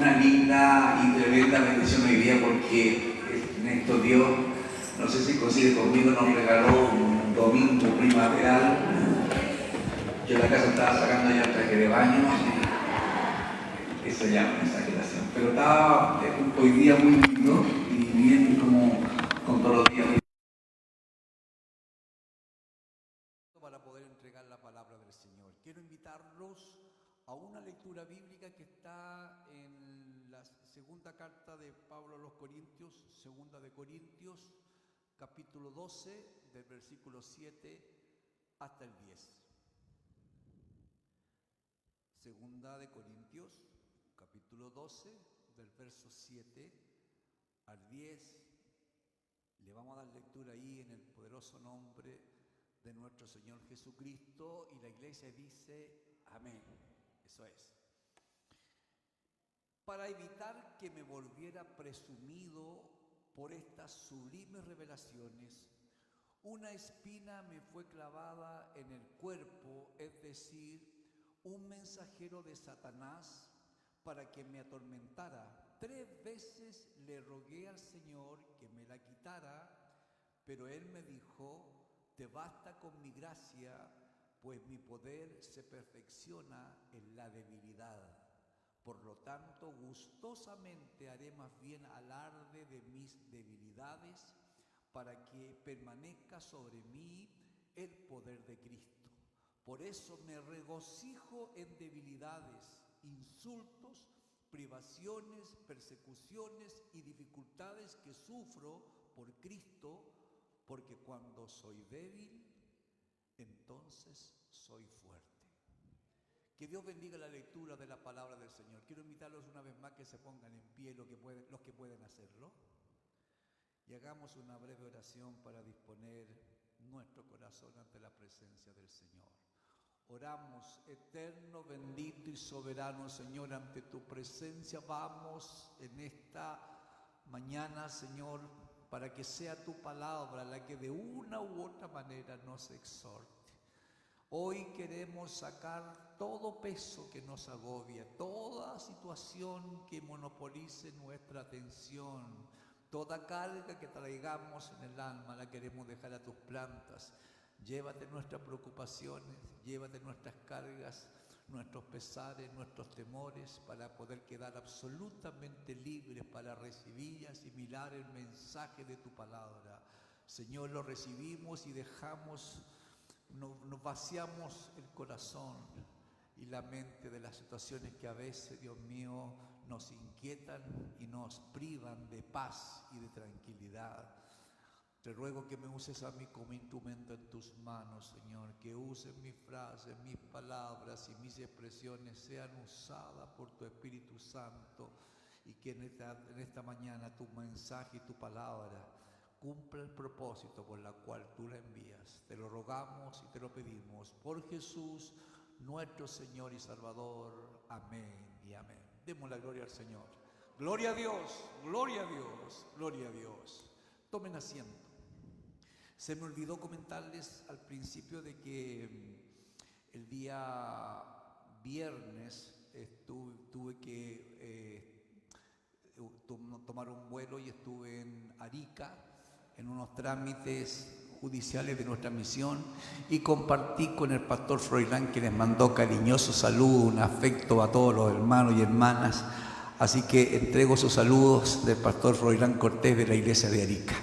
una linda y tremenda bendición hoy día porque Néstor Dios, no sé si coincide conmigo, nos regaló un domingo primaveral. Yo en la casa estaba sacando ya el traje de baño, eso ya una exageración, pero estaba hoy día muy lindo y bien como con todos los días. Para poder entregar la palabra del Señor, quiero invitarlos a una lectura bíblica que está en la segunda carta de Pablo a los Corintios, segunda de Corintios, capítulo 12, del versículo 7 hasta el 10. Segunda de Corintios, capítulo 12, del verso 7 al 10. Le vamos a dar lectura ahí en el poderoso nombre de nuestro Señor Jesucristo, y la iglesia dice amén. Eso es. Para evitar que me volviera presumido por estas sublimes revelaciones, una espina me fue clavada en el cuerpo, es decir, un mensajero de Satanás para que me atormentara. 3 veces le rogué al Señor que me la quitara, pero Él me dijo: te basta con mi gracia, pues mi poder se perfecciona en la debilidad. Por lo tanto, gustosamente haré más bien alarde de mis debilidades, para que permanezca sobre mí el poder de Cristo. Por eso me regocijo en debilidades, insultos, privaciones, persecuciones y dificultades que sufro por Cristo, porque cuando soy débil, entonces soy fuerte. Que Dios bendiga la lectura de la palabra del Señor. Quiero invitarlos una vez más que se pongan en pie los que pueden hacerlo. Y hagamos una breve oración para disponer nuestro corazón ante la presencia del Señor. Oramos: eterno, bendito y soberano Señor, ante tu presencia vamos en esta mañana, Señor, para que sea tu palabra la que de una u otra manera nos exhorte. Hoy queremos sacar todo peso que nos agobia, toda situación que monopolice nuestra atención, toda carga que traigamos en el alma, la queremos dejar a tus plantas. Llévate nuestras preocupaciones, llévate nuestras cargas, nuestros pesares, nuestros temores, para poder quedar absolutamente libres para recibir y asimilar el mensaje de tu palabra. Señor, lo recibimos y dejamos, nos vaciamos el corazón y la mente de las situaciones que a veces, Dios mío, nos inquietan y nos privan de paz y de tranquilidad. Te ruego que me uses a mí como instrumento en tus manos, Señor, que uses mis frases, mis palabras y mis expresiones sean usadas por tu Espíritu Santo, y que en esta mañana tu mensaje y tu palabra cumpla el propósito por la cual tú la envías. Te lo rogamos y te lo pedimos por Jesús, nuestro Señor y Salvador. Amén y amén. Demos la gloria al Señor. Gloria a Dios, gloria a Dios, gloria a Dios. Tomen asiento. Se me olvidó comentarles al principio de que el día viernes tuve que tomar un vuelo y estuve en Arica en unos trámites judiciales de nuestra misión, y compartí con el pastor Froilán, que les mandó cariñoso saludo, un afecto a todos los hermanos y hermanas. Así que entrego sus saludos del pastor Froilán Cortés de la iglesia de Arica.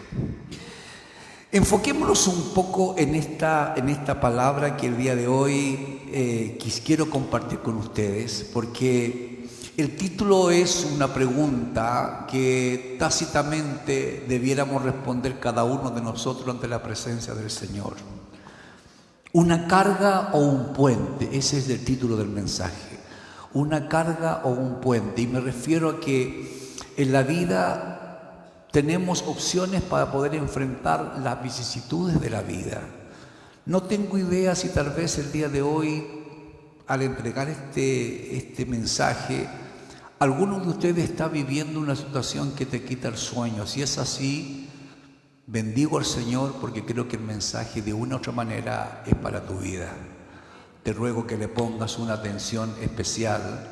Enfoquémonos un poco en esta palabra que el día de hoy quiero compartir con ustedes, porque el título es una pregunta que tácitamente debiéramos responder cada uno de nosotros ante la presencia del Señor. ¿Una carga o un puente? Ese es el título del mensaje. Una carga o un puente. Y me refiero a que en la vida tenemos opciones para poder enfrentar las vicisitudes de la vida. No tengo idea si tal vez el día de hoy, al entregar este mensaje, alguno de ustedes está viviendo una situación que te quita el sueño. Si es así, bendigo al Señor, porque creo que el mensaje de una u otra manera es para tu vida. Te ruego que le pongas una atención especial,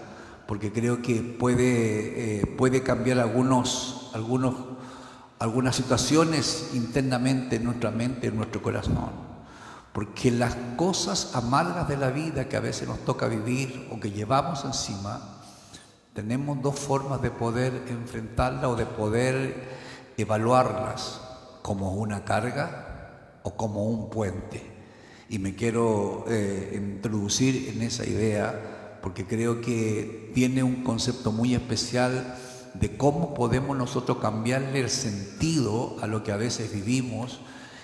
porque creo que puede cambiar algunas situaciones internamente en nuestra mente, en nuestro corazón. Porque las cosas amargas de la vida que a veces nos toca vivir o que llevamos encima, tenemos dos formas de poder enfrentarlas o de poder evaluarlas, como una carga o como un puente. Y me quiero introducir en esa idea porque creo que tiene un concepto muy especial de cómo podemos nosotros cambiarle el sentido a lo que a veces vivimos,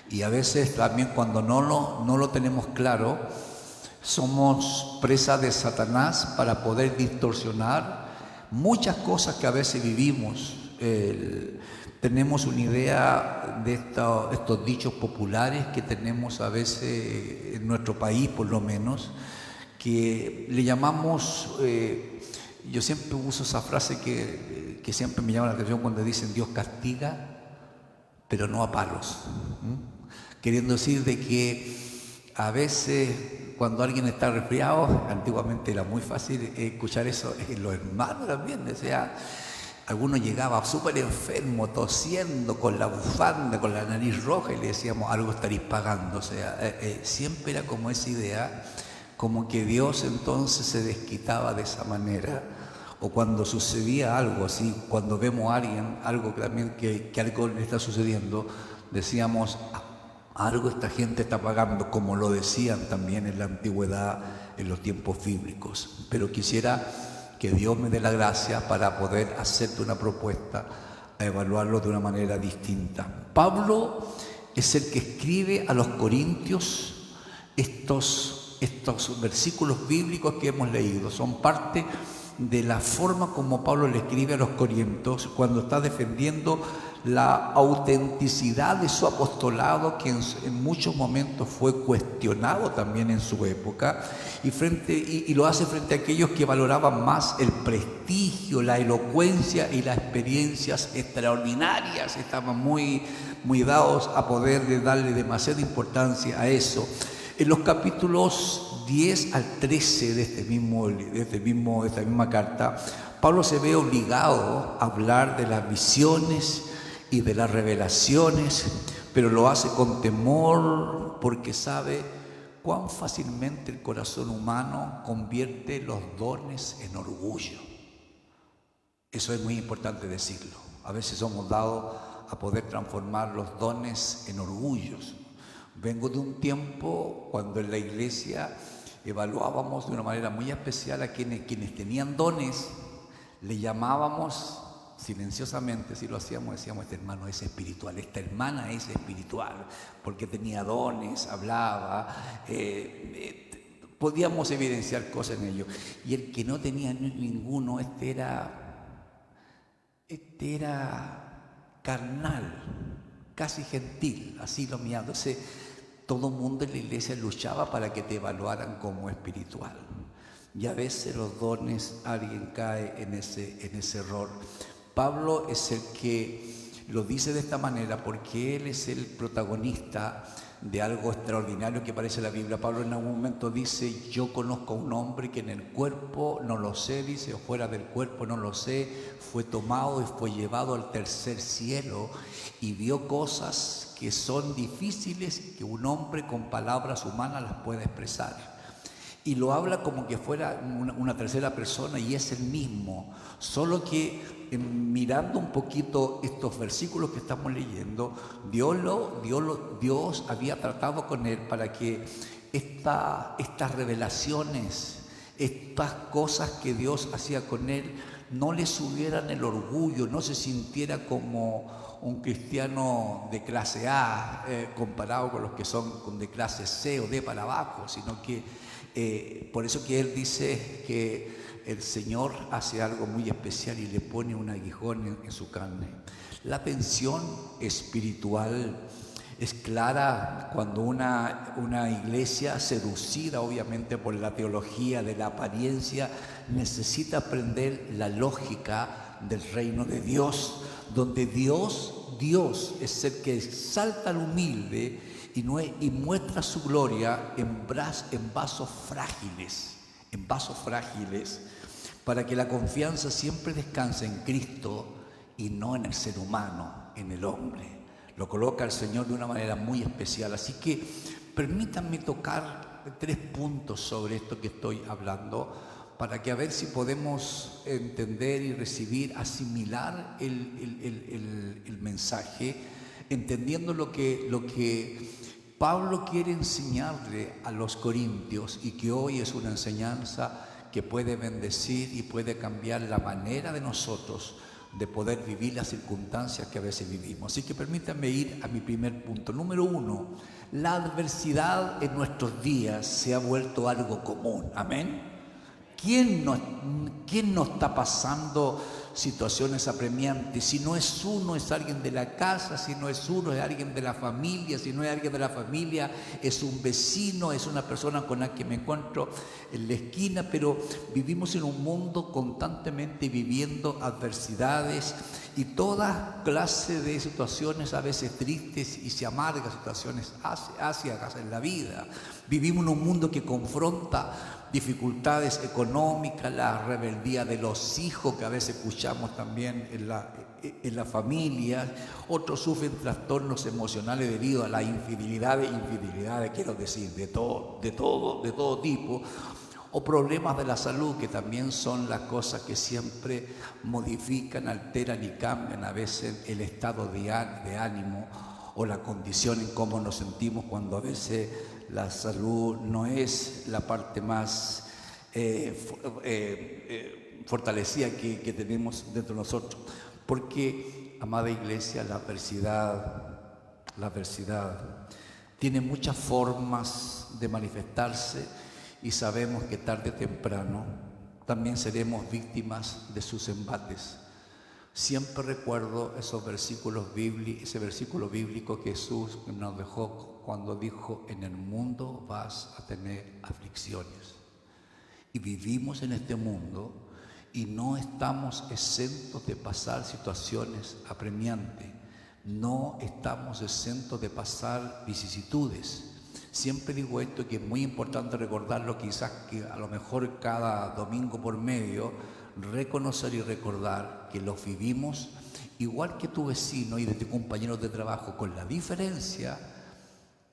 y a veces también cuando no lo tenemos claro, somos presa de Satanás para poder distorsionar muchas cosas que a veces vivimos. Tenemos una idea de estos dichos populares que tenemos a veces en nuestro país, por lo menos, que le llamamos, yo siempre uso esa frase que siempre me llama la atención cuando dicen Dios castiga, pero no a palos. Queriendo decir de que a veces cuando alguien está resfriado, antiguamente era muy fácil escuchar eso en los hermanos también, o sea, alguno llegaba súper enfermo, tosiendo, con la bufanda, con la nariz roja, y le decíamos, algo estaréis pagando. O sea, siempre era como esa idea, como que Dios entonces se desquitaba de esa manera. O cuando sucedía algo así, cuando vemos a alguien, algo también que algo le está sucediendo, decíamos, algo esta gente está pagando, como lo decían también en la antigüedad, en los tiempos bíblicos. Pero quisiera que Dios me dé la gracia para poder hacerte una propuesta, a evaluarlo de una manera distinta. Pablo es el que escribe a los corintios estos versículos bíblicos que hemos leído. Son parte de la forma como Pablo le escribe a los corintios cuando está defendiendo la autenticidad de su apostolado, que en muchos momentos fue cuestionado también en su época, y lo hace frente a aquellos que valoraban más el prestigio, la elocuencia y las experiencias extraordinarias. Estaban muy dados a poder darle demasiada importancia a eso. En los capítulos 10 al 13 de esta misma carta, Pablo se ve obligado a hablar de las visiones y de las revelaciones, pero lo hace con temor porque sabe cuán fácilmente el corazón humano convierte los dones en orgullo. Eso es muy importante decirlo. A veces somos dados a poder transformar los dones en orgullos. Vengo de un tiempo cuando en la iglesia evaluábamos de una manera muy especial a quienes tenían dones, le llamábamos silenciosamente, si lo hacíamos, decíamos, este hermano es espiritual, esta hermana es espiritual, porque tenía dones, hablaba, podíamos evidenciar cosas en ello. Y el que no tenía ninguno, este era carnal, casi gentil, así lo miraba. Entonces, todo el mundo en la iglesia luchaba para que te evaluaran como espiritual. Y a veces los dones, alguien cae en ese error. Pablo es el que lo dice de esta manera porque él es el protagonista de algo extraordinario que aparece en la Biblia. Pablo en algún momento dice, yo conozco a un hombre que en el cuerpo no lo sé, dice, o fuera del cuerpo no lo sé, fue tomado y fue llevado al tercer cielo y vio cosas que son difíciles que un hombre con palabras humanas las puede expresar. Y lo habla como que fuera una tercera persona y es el mismo, solo que mirando un poquito estos versículos que estamos leyendo, Dios había tratado con él para que estas revelaciones, estas cosas que Dios hacía con él, no le subieran el orgullo, no se sintiera como un cristiano de clase A comparado con los que son de clase C o D para abajo, sino que por eso que él dice que el Señor hace algo muy especial y le pone un aguijón en su carne. La tensión espiritual es clara cuando una iglesia seducida obviamente por la teología de la apariencia necesita aprender la lógica del reino de Dios, donde Dios es el que exalta al humilde y muestra su gloria en vasos frágiles, para que la confianza siempre descanse en Cristo y no en el ser humano, en el hombre. Lo coloca el Señor de una manera muy especial. Así que permítanme tocar 3 puntos sobre esto que estoy hablando, para que a ver si podemos entender y recibir, asimilar el mensaje, entendiendo lo que Pablo quiere enseñarle a los corintios, y que hoy es una enseñanza que puede bendecir y puede cambiar la manera de nosotros de poder vivir las circunstancias que a veces vivimos. Así que permítanme ir a mi primer punto. Número 1, la adversidad en nuestros días se ha vuelto algo común. Amén. ¿Quién no está pasando situaciones apremiantes? Si no es uno, es alguien de la casa. Si no es uno, es alguien de la familia. Si no es alguien de la familia, es un vecino, es una persona con la que me encuentro en la esquina. Pero vivimos en un mundo constantemente viviendo adversidades y toda clase de situaciones a veces tristes y se amargas situaciones ácidas en la vida. Vivimos en un mundo que confronta dificultades económicas, la rebeldía de los hijos que a veces escuchamos también en la familia. Otros sufren trastornos emocionales debido a la infidelidades, quiero decir, de todo tipo, o problemas de la salud, que también son las cosas que siempre modifican, alteran y cambian a veces el estado de ánimo o la condición en cómo nos sentimos cuando a veces la salud no es la parte más fortalecida que tenemos dentro de nosotros. Porque, amada iglesia, la adversidad tiene muchas formas de manifestarse, y sabemos que tarde o temprano también seremos víctimas de sus embates. Siempre recuerdo ese versículo bíblico que Jesús nos dejó cuando dijo: en el mundo vas a tener aflicciones. Y vivimos en este mundo y no estamos exentos de pasar situaciones apremiantes, no estamos exentos de pasar vicisitudes. Siempre digo esto, que es muy importante recordarlo, quizás que a lo mejor cada domingo por medio, reconocer y recordar que los vivimos igual que tu vecino y de tus compañeros de trabajo, con la diferencia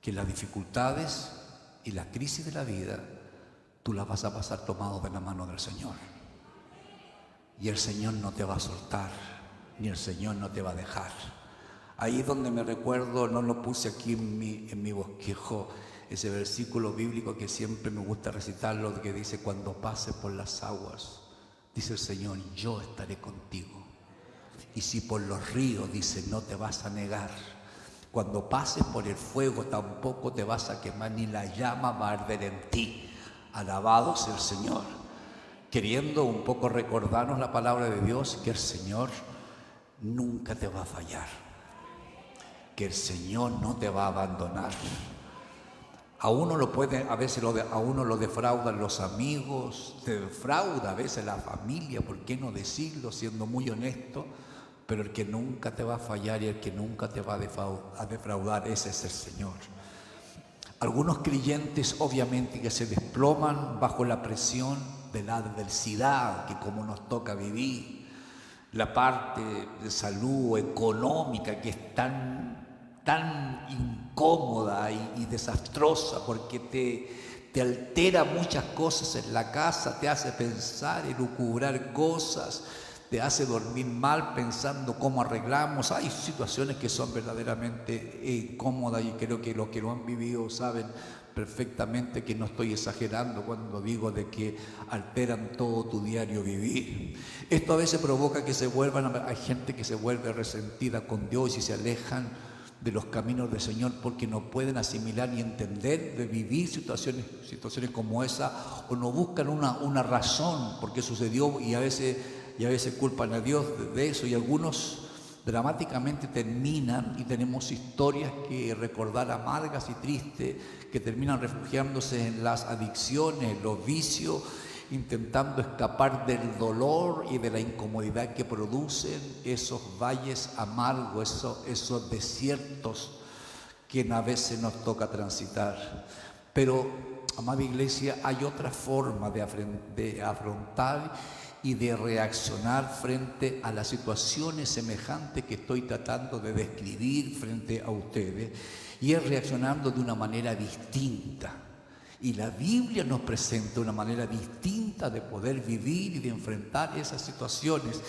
que las dificultades y la crisis de la vida tú las vas a pasar tomado de la mano del Señor. Y el Señor no te va a soltar, ni el Señor no te va a dejar. Ahí es donde me recuerdo, no lo puse aquí en mi bosquejo, ese versículo bíblico que siempre me gusta recitarlo, que dice: cuando pases por las aguas, dice el Señor, yo estaré contigo. Y si por los ríos, dice, no te vas a negar. Cuando pases por el fuego, tampoco te vas a quemar, ni la llama va a arder en ti. Alabado sea el Señor. Queriendo un poco recordarnos la palabra de Dios, que el Señor nunca te va a fallar, que el Señor no te va a abandonar. A uno a uno lo defraudan los amigos, te defrauda a veces la familia, ¿por qué no decirlo siendo muy honesto? Pero el que nunca te va a fallar y el que nunca te va a defraudar, ese es el Señor. Algunos creyentes obviamente que se desploman bajo la presión de la adversidad que como nos toca vivir, la parte de salud económica que es tan incómoda y desastrosa, porque te altera muchas cosas en la casa, te hace pensar, elucubrar cosas, te hace dormir mal pensando cómo arreglamos. Hay situaciones que son verdaderamente incómodas, y creo que los que lo han vivido saben perfectamente que no estoy exagerando cuando digo de que alteran todo tu diario vivir. Esto a veces provoca que hay gente que se vuelve resentida con Dios y se alejan de los caminos del Señor porque no pueden asimilar ni entender de vivir situaciones como esa, o no buscan una razón por qué sucedió, y a veces culpan a Dios de eso, y algunos dramáticamente terminan, y tenemos historias que recordar amargas y tristes, que terminan refugiándose en las adicciones, en los vicios, intentando escapar del dolor y de la incomodidad que producen esos valles amargos, esos desiertos que a veces nos toca transitar. Pero, amada iglesia, hay otra forma de afrontar y de reaccionar frente a las situaciones semejantes que estoy tratando de describir frente a ustedes, y es reaccionando de una manera distinta. Y la Biblia nos presenta una manera distinta de poder vivir y de enfrentar esas situaciones.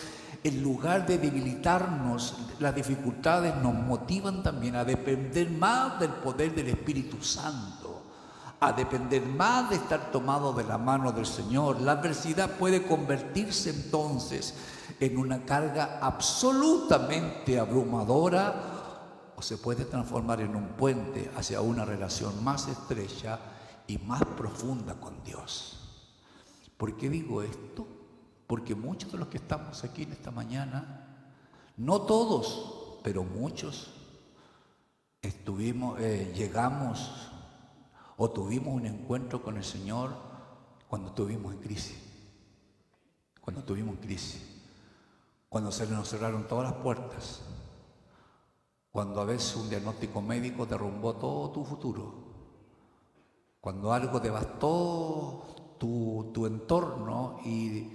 En lugar de debilitarnos, las dificultades nos motivan también a depender más del poder del Espíritu Santo, a depender más de estar tomados de la mano del Señor. La adversidad puede convertirse entonces en una carga absolutamente abrumadora, o se puede transformar en un puente hacia una relación más estrecha y más profunda con Dios. ¿Por qué digo esto? Porque muchos de los que estamos aquí en esta mañana, no todos, pero muchos, llegamos o tuvimos un encuentro con el Señor cuando estuvimos en crisis. Cuando se nos cerraron todas las puertas, cuando a veces un diagnóstico médico derrumbó todo tu futuro, cuando algo devastó tu entorno y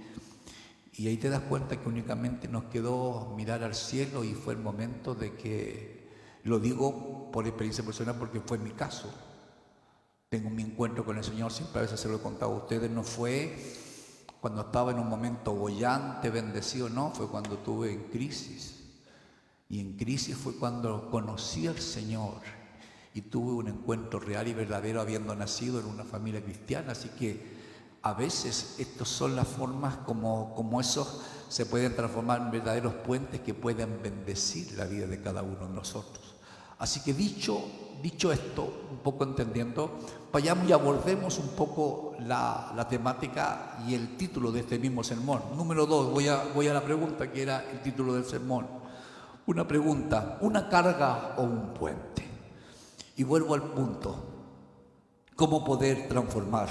ahí te das cuenta que únicamente nos quedó mirar al cielo, y fue el momento de que, lo digo por experiencia personal porque fue mi caso. Tengo mi encuentro con el Señor, siempre a veces se lo he contado a ustedes, no fue cuando estaba en un momento bollante, bendecido, no, fue cuando estuve en crisis. Y en crisis fue cuando conocí al Señor y tuve un encuentro real y verdadero, habiendo nacido en una familia cristiana. Así que a veces estas son las formas como esos se pueden transformar en verdaderos puentes que pueden bendecir la vida de cada uno de nosotros. Así que dicho esto, un poco entendiendo, vayamos y abordemos un poco la temática y el título de este mismo sermón. Número 2, voy a la pregunta que era el título del sermón. Una pregunta: ¿una carga o un puente? Y vuelvo al punto: ¿cómo poder transformar?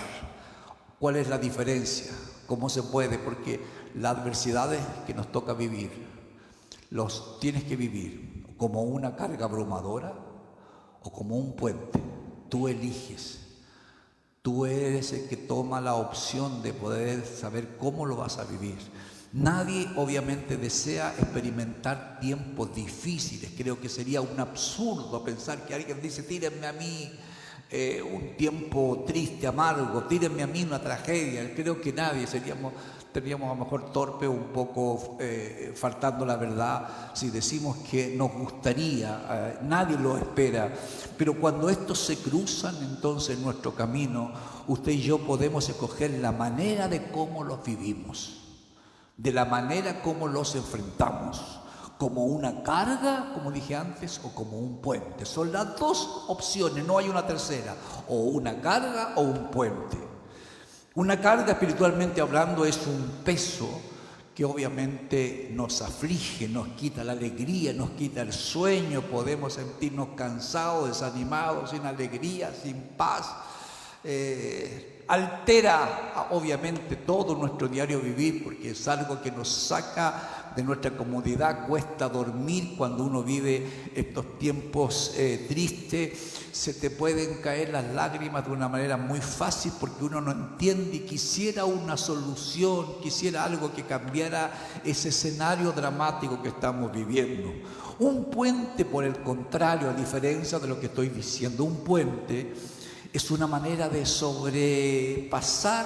¿Cuál es la diferencia? ¿Cómo se puede? Porque las adversidades que nos toca vivir, los tienes que vivir como una carga abrumadora o como un puente. Tú eliges. Tú eres el que toma la opción de poder saber cómo lo vas a vivir. Nadie obviamente desea experimentar tiempos difíciles. Creo que sería un absurdo pensar que alguien dice: tírenme a mí un tiempo triste, amargo, tírenme a mí una tragedia. Creo que nadie seríamos a lo mejor torpe o un poco faltando la verdad si decimos que nos gustaría. Nadie lo espera, pero cuando estos se cruzan entonces en nuestro camino, usted y yo podemos escoger la manera de cómo los vivimos, de la manera como los enfrentamos, como una carga, como dije antes, o como un puente. Son las dos opciones, no hay una tercera: o una carga o un puente. Una carga, espiritualmente hablando, es un peso que obviamente nos aflige, nos quita la alegría, nos quita el sueño, podemos sentirnos cansados, desanimados, sin alegría, sin paz. Altera obviamente todo nuestro diario vivir, porque es algo que nos saca de nuestra comodidad. Cuesta dormir cuando uno vive estos tiempos tristes. Se te pueden caer las lágrimas de una manera muy fácil porque uno no entiende y quisiera una solución, quisiera algo que cambiara ese escenario dramático que estamos viviendo. Un puente, por el contrario, a diferencia de lo que estoy diciendo, un puente es una manera de sobrepasar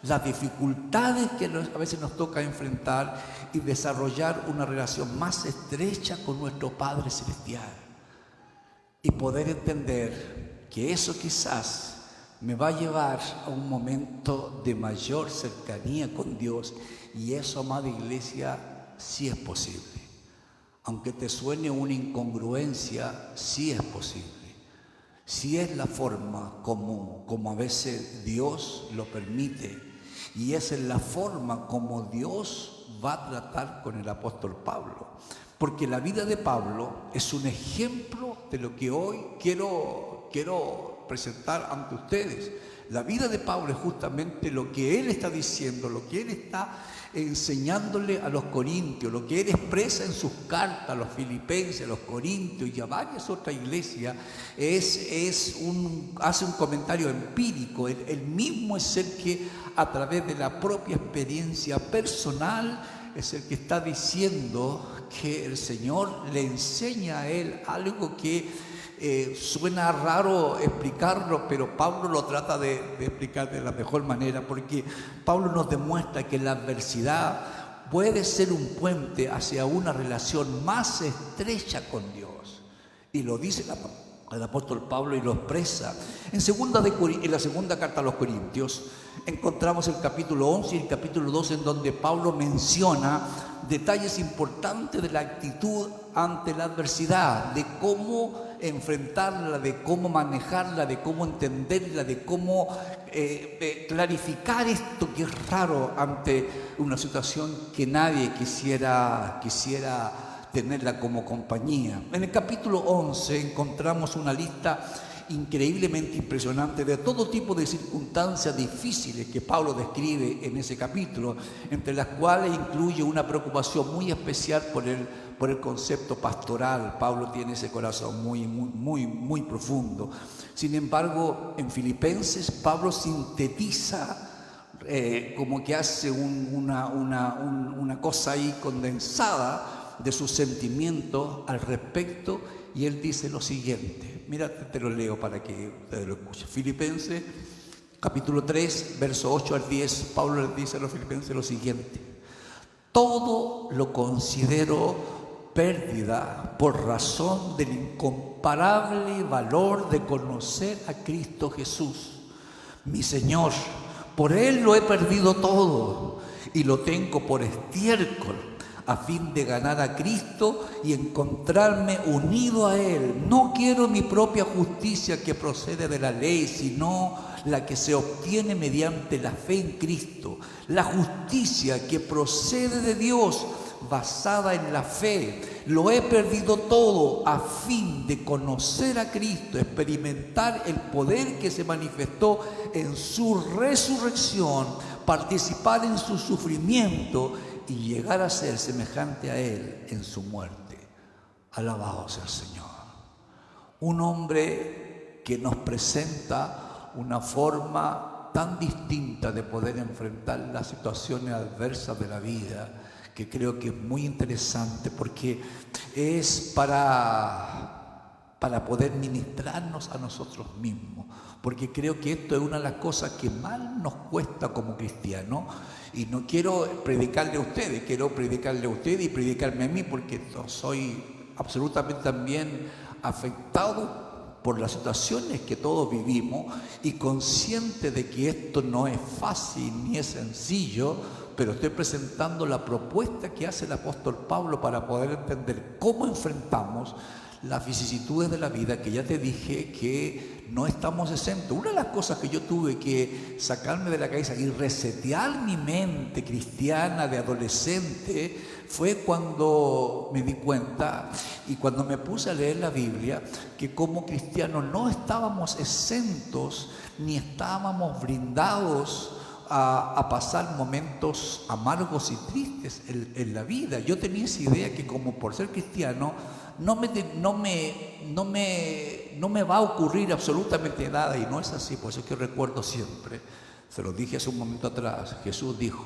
las dificultades que a veces nos toca enfrentar y desarrollar una relación más estrecha con nuestro Padre Celestial. Y poder entender que eso quizás me va a llevar a un momento de mayor cercanía con Dios. Y eso, amada iglesia, sí es posible. Aunque te suene una incongruencia, sí es posible. Sí es la forma como a veces Dios lo permite. Y esa es la forma como Dios va a tratar con el apóstol Pablo. Porque la vida de Pablo es un ejemplo de lo que hoy quiero presentar ante ustedes. La vida de Pablo es justamente lo que él está diciendo, lo que él está enseñándole a los corintios, lo que él expresa en sus cartas a los filipenses, a los corintios y a varias otras iglesias, hace un comentario empírico. Él mismo es el que, a través de la propia experiencia personal, es el que está diciendo que el Señor le enseña a él algo que suena raro explicarlo, pero Pablo lo trata de explicar de la mejor manera, porque Pablo nos demuestra que la adversidad puede ser un puente hacia una relación más estrecha con Dios. Y lo dice el apóstol Pablo y lo expresa. En la segunda carta a los Corintios encontramos el capítulo 11 y el capítulo 12, en donde Pablo menciona detalles importantes de la actitud ante la adversidad, de cómo enfrentarla, de cómo manejarla, de cómo entenderla, de cómo clarificar esto que es raro ante una situación que nadie quisiera tenerla como compañía. En el capítulo 11 encontramos una lista increíblemente impresionante de todo tipo de circunstancias difíciles que Pablo describe en ese capítulo, entre las cuales incluye una preocupación muy especial por el concepto pastoral. Pablo tiene ese corazón muy profundo. Sin embargo, en Filipenses, Pablo sintetiza, como que hace una cosa ahí condensada de sus sentimientos al respecto, y él dice lo siguiente. Mira, te lo leo para que ustedes lo escuchen. Filipenses, capítulo 3, verso 8 al 10, Pablo les dice a los filipenses lo siguiente: todo lo considero pérdida por razón del incomparable valor de conocer a Cristo Jesús, mi Señor. Por Él lo he perdido todo y lo tengo por estiércol, a fin de ganar a Cristo y encontrarme unido a Él. No quiero mi propia justicia que procede de la ley, sino la que se obtiene mediante la fe en Cristo. La justicia que procede de Dios, basada en la fe. Lo he perdido todo a fin de conocer a Cristo, experimentar el poder que se manifestó en su resurrección, participar en su sufrimiento y llegar a ser semejante a Él en su muerte. Alabado sea el Señor. Un hombre que nos presenta una forma tan distinta de poder enfrentar las situaciones adversas de la vida, que creo que es muy interesante, porque es para poder ministrarnos a nosotros mismos, porque creo que esto es una de las cosas que más nos cuesta como cristianos. Y no quiero predicarle a ustedes, quiero predicarle a ustedes y predicarme a mí, porque soy absolutamente también afectado por las situaciones que todos vivimos y consciente de que esto no es fácil ni es sencillo, pero estoy presentando la propuesta que hace el apóstol Pablo para poder entender cómo enfrentamos las vicisitudes de la vida, que ya te dije que no estamos exentos. Una de las cosas que yo tuve que sacarme de la cabeza y resetear mi mente cristiana de adolescente fue cuando me di cuenta y cuando me puse a leer la Biblia, que como cristianos no estábamos exentos ni estábamos brindados a pasar momentos amargos y tristes en la vida. Yo tenía esa idea que como por ser cristiano no me va a ocurrir absolutamente nada, y no es así. Por eso es que recuerdo siempre, se lo dije hace un momento atrás, Jesús dijo: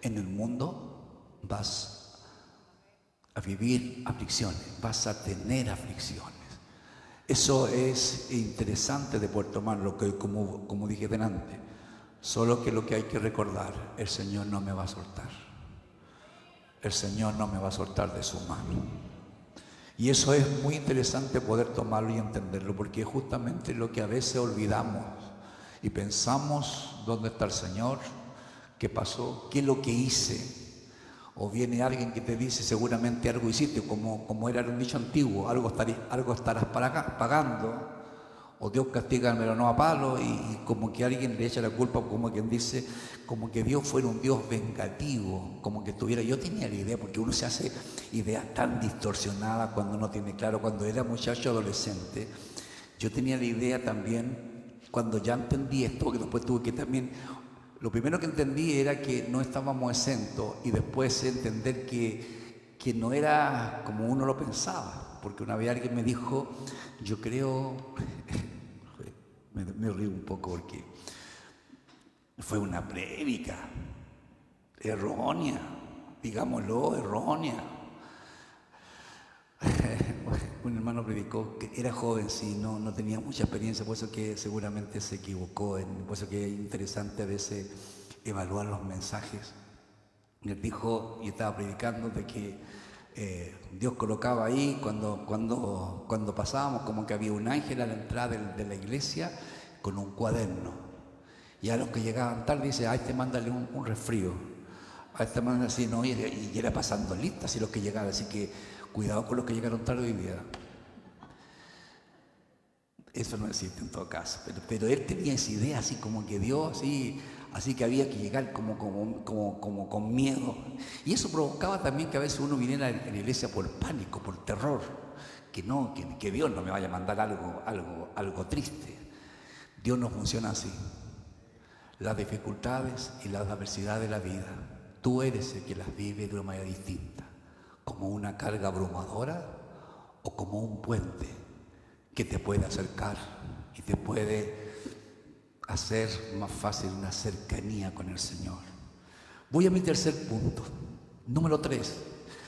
en el mundo vas a vivir aflicciones, vas a tener aflicciones. Eso es interesante de poder tomarlo, que como dije delante, solo que lo que hay que recordar, el Señor no me va a soltar. El Señor no me va a soltar de su mano. Y eso es muy interesante poder tomarlo y entenderlo, porque es justamente lo que a veces olvidamos y pensamos: ¿dónde está el Señor? ¿Qué pasó? ¿Qué es lo que hice? O viene alguien que te dice: seguramente algo hiciste, como era un dicho antiguo, algo estarás pagando, o Dios castiga pero no a palo, y como que alguien le echa la culpa, como quien dice, como que Dios fuera un Dios vengativo, como que tuviera. Yo tenía la idea, porque uno se hace ideas tan distorsionadas cuando uno tiene claro, cuando era muchacho adolescente, Yo tenía la idea también, cuando ya entendí esto, que después tuve que también, lo primero que entendí era que no estábamos exentos y después entender que no era como uno lo pensaba, porque una vez alguien me dijo, yo creo, me río un poco porque fue una prédica errónea, digámoslo, errónea. Un hermano predicó que era joven, sí, no tenía mucha experiencia, por eso que seguramente se equivocó, por eso que es interesante a veces evaluar los mensajes. Él dijo, y estaba predicando, de que Dios colocaba ahí, cuando pasábamos, como que había un ángel a la entrada de la iglesia con un cuaderno. Y a los que llegaban tarde dice, a este mándale un resfrío. A este mándale así, no, y era pasando listas y los que llegaban, así que cuidado con los que llegaron tarde hoy día. Eso no existe en todo caso, pero él tenía esa idea así como que Dios, así que había que llegar como con miedo. Y eso provocaba también que a veces uno viniera a la iglesia por pánico, por terror, que Dios no me vaya a mandar algo triste. Dios no funciona así. Las dificultades y las adversidades de la vida, tú eres el que las vive de una manera distinta, como una carga abrumadora o como un puente que te puede acercar y te puede hacer más fácil una cercanía con el Señor. Voy a mi tercer punto, número 3.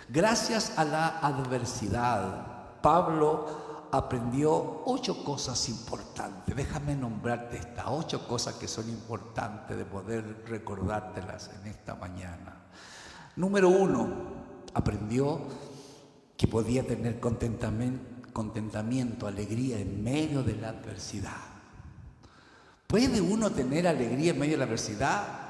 Gracias a la adversidad, Pablo aprendió 8 cosas importantes. Déjame nombrarte estas 8 cosas que son importantes de poder recordártelas en esta mañana. Número 1, aprendió que podía tener contentamiento, alegría en medio de la adversidad. ¿Puede uno tener alegría en medio de la adversidad?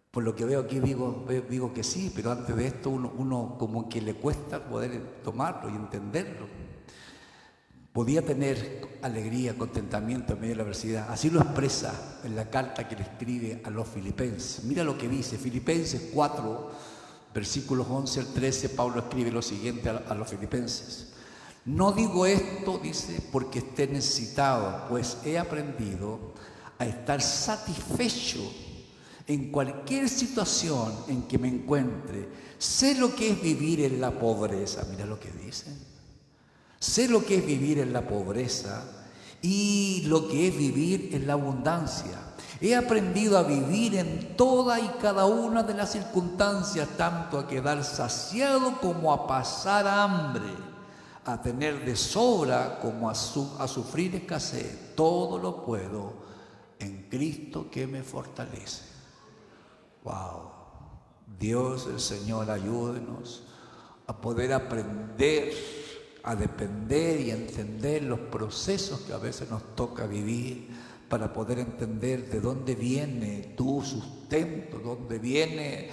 Por lo que veo aquí digo que sí, pero antes de esto uno como que le cuesta poder tomarlo y entenderlo. Podía tener alegría, contentamiento en medio de la adversidad. Así lo expresa en la carta que le escribe a los filipenses. Mira lo que dice, Filipenses 4, versículos 11 al 13, Pablo escribe lo siguiente a los filipenses. No digo esto, dice, porque esté necesitado, pues he aprendido a estar satisfecho en cualquier situación en que me encuentre. Sé lo que es vivir en la pobreza. Mira lo que dice. Sé lo que es vivir en la pobreza y lo que es vivir en la abundancia. He aprendido a vivir en toda y cada una de las circunstancias, tanto a quedar saciado como a pasar hambre, a tener de sobra como a sufrir escasez. Todo lo puedo en Cristo que me fortalece. ¡Wow! Dios, el Señor, ayúdenos a poder aprender a depender y a entender los procesos que a veces nos toca vivir, para poder entender de dónde viene tu sustento, dónde viene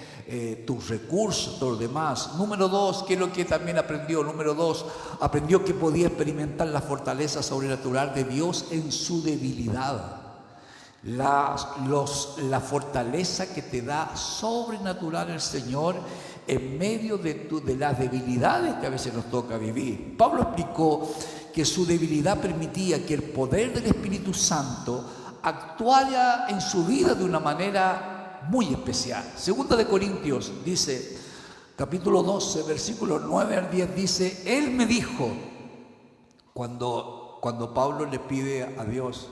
tus recursos, todo lo demás. Número 2, ¿qué es lo que también aprendió? Número 2, aprendió que podía experimentar la fortaleza sobrenatural de Dios en su debilidad. La fortaleza que te da sobrenatural el Señor en medio de las debilidades que a veces nos toca vivir. Pablo explicó que su debilidad permitía que el poder del Espíritu Santo actuara en su vida de una manera muy especial. Segunda de Corintios dice, capítulo 12, versículos 9 al 10, dice, Él me dijo, cuando Pablo le pide a Dios,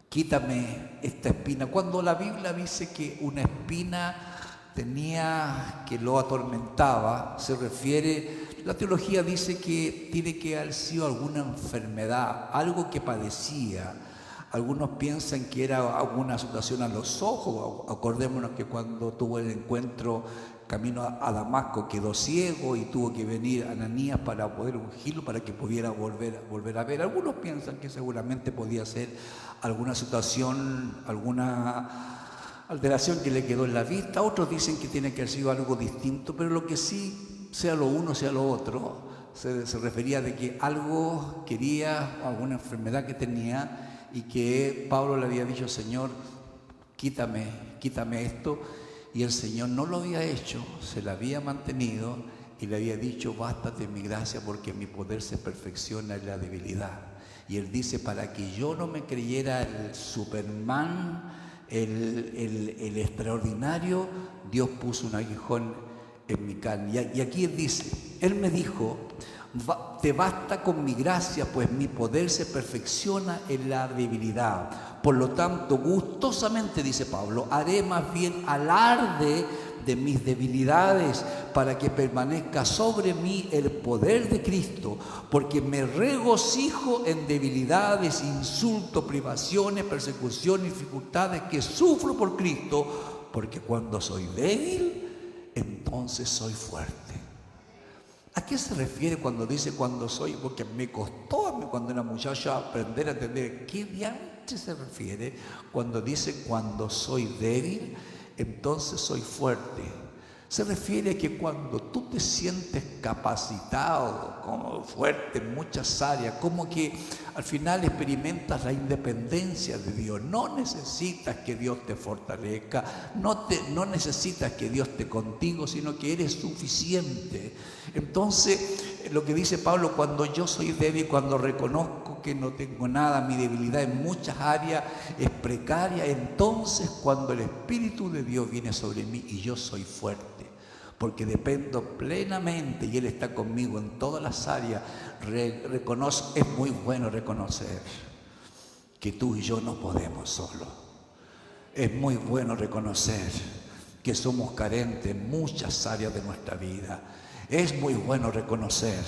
quítame esta espina, cuando la Biblia dice que una espina que lo atormentaba, se refiere, la teología dice que tiene que haber sido alguna enfermedad, algo que padecía. Algunos piensan que era alguna situación a los ojos. Acordémonos que cuando tuvo el encuentro camino a Damasco quedó ciego y tuvo que venir Ananías para poder ungirlo, para que pudiera volver a ver. Algunos piensan que seguramente podía ser alguna situación, alguna alteración que le quedó en la vista. Otros dicen que tiene que haber sido algo distinto, pero lo que sí, sea lo uno, sea lo otro, se refería de que algo quería, alguna enfermedad que tenía, y que Pablo le había dicho, Señor, quítame esto, y el Señor no lo había hecho, se lo había mantenido, y le había dicho, bástate mi gracia porque mi poder se perfecciona en la debilidad. Y él dice, para que yo no me creyera el Superman, el extraordinario, Dios puso un aguijón en mi carne. Y aquí él dice, él me dijo, te basta con mi gracia, pues mi poder se perfecciona en la debilidad. Por lo tanto, gustosamente, dice Pablo, haré más bien alarde de mis debilidades para que permanezca sobre mí el poder de Cristo, porque me regocijo en debilidades, insultos, privaciones, persecuciones, dificultades que sufro por Cristo, porque cuando soy débil, entonces soy fuerte. ¿A qué se refiere cuando dice cuando soy? Porque me costó a mí cuando era muchacha aprender a entender qué diantre se refiere cuando dice cuando soy débil, entonces soy fuerte. Se refiere a que cuando tú te sientes capacitado, como fuerte en muchas áreas, como que al final experimentas la independencia de Dios. No necesitas que Dios te fortalezca, no necesitas que Dios esté contigo, sino que eres suficiente. Entonces, lo que dice Pablo, cuando yo soy débil, cuando reconozco que no tengo nada, mi debilidad en muchas áreas es precaria, entonces cuando el Espíritu de Dios viene sobre mí y yo soy fuerte, porque dependo plenamente y Él está conmigo en todas las áreas, reconozco, es muy bueno reconocer que tú y yo no podemos solo. Es muy bueno reconocer que somos carentes en muchas áreas de nuestra vida. Es muy bueno reconocer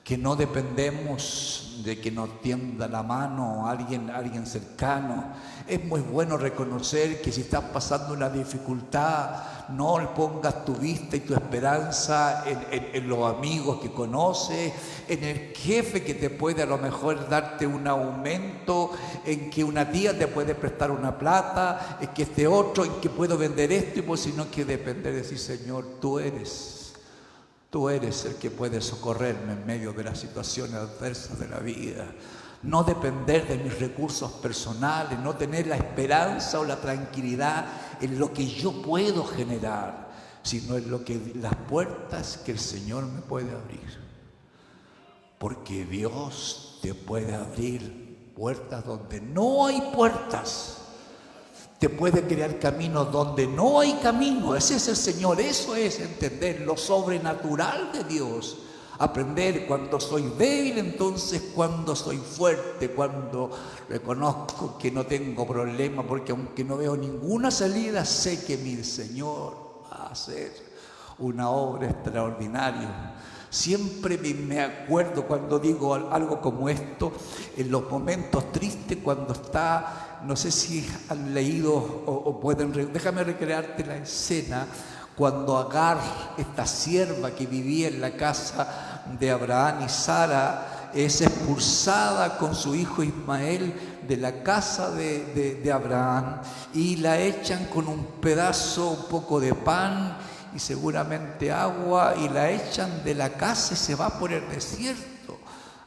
que no dependemos de que nos tienda la mano alguien cercano. Es muy bueno reconocer que si estás pasando una dificultad, no pongas tu vista y tu esperanza en los amigos que conoces, en el jefe que te puede a lo mejor darte un aumento, en que una tía te puede prestar una plata, en que este otro, en que puedo vender esto, y pues sino que depender de decir, Señor, tú eres el que puede socorrerme en medio de las situaciones adversas de la vida. No depender de mis recursos personales, no tener la esperanza o la tranquilidad en lo que yo puedo generar, sino en las puertas que el Señor me puede abrir. Porque Dios te puede abrir puertas donde no hay puertas. Te puede crear caminos donde no hay camino. Ese es el Señor. Eso es entender lo sobrenatural de Dios. Aprender cuando soy débil, entonces cuando soy fuerte, cuando reconozco que no tengo problema, porque aunque no veo ninguna salida, sé que mi Señor va a hacer una obra extraordinaria. Siempre me acuerdo cuando digo algo como esto, en los momentos tristes, cuando está, no sé si han leído o pueden, déjame recrearte la escena, cuando Agar, esta sierva que vivía en la casa de Abraham y Sara, es expulsada con su hijo Ismael de la casa de Abraham y la echan con un pedazo, un poco de pan y seguramente agua, y la echan de la casa y se va por el desierto,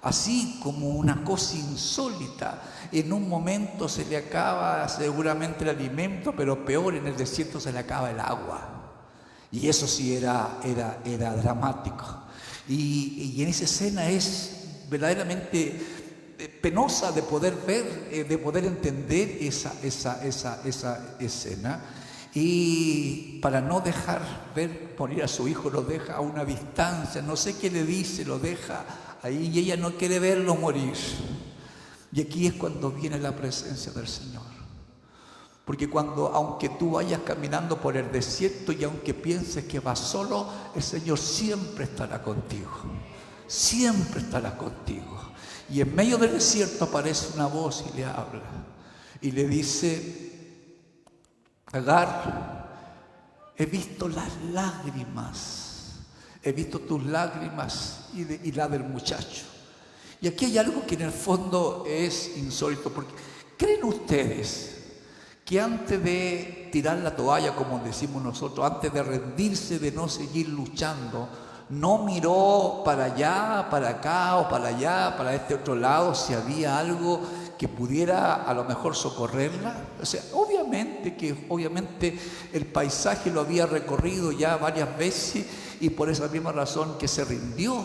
así como una cosa insólita. En un momento se le acaba seguramente el alimento, pero peor, en el desierto se le acaba el agua. Y eso sí era dramático. Y en esa escena es verdaderamente penosa de poder ver, de poder entender esa escena. Y para no dejar ver morir a su hijo, lo deja a una distancia, no sé qué le dice, lo deja ahí y ella no quiere verlo morir. Y aquí es cuando viene la presencia del Señor. Porque aunque tú vayas caminando por el desierto y aunque pienses que vas solo, el Señor siempre estará contigo. Siempre estará contigo. Y en medio del desierto aparece una voz y le habla. Y le dice: Agar, he visto las lágrimas, he visto tus lágrimas y la del muchacho. Y aquí hay algo que en el fondo es insólito, porque ¿creen ustedes que antes de tirar la toalla, como decimos nosotros, antes de rendirse, de no seguir luchando, no miró para allá, para acá o para allá, para este otro lado, si había algo que pudiera a lo mejor socorrerla? O sea, obviamente el paisaje lo había recorrido ya varias veces y por esa misma razón que se rindió.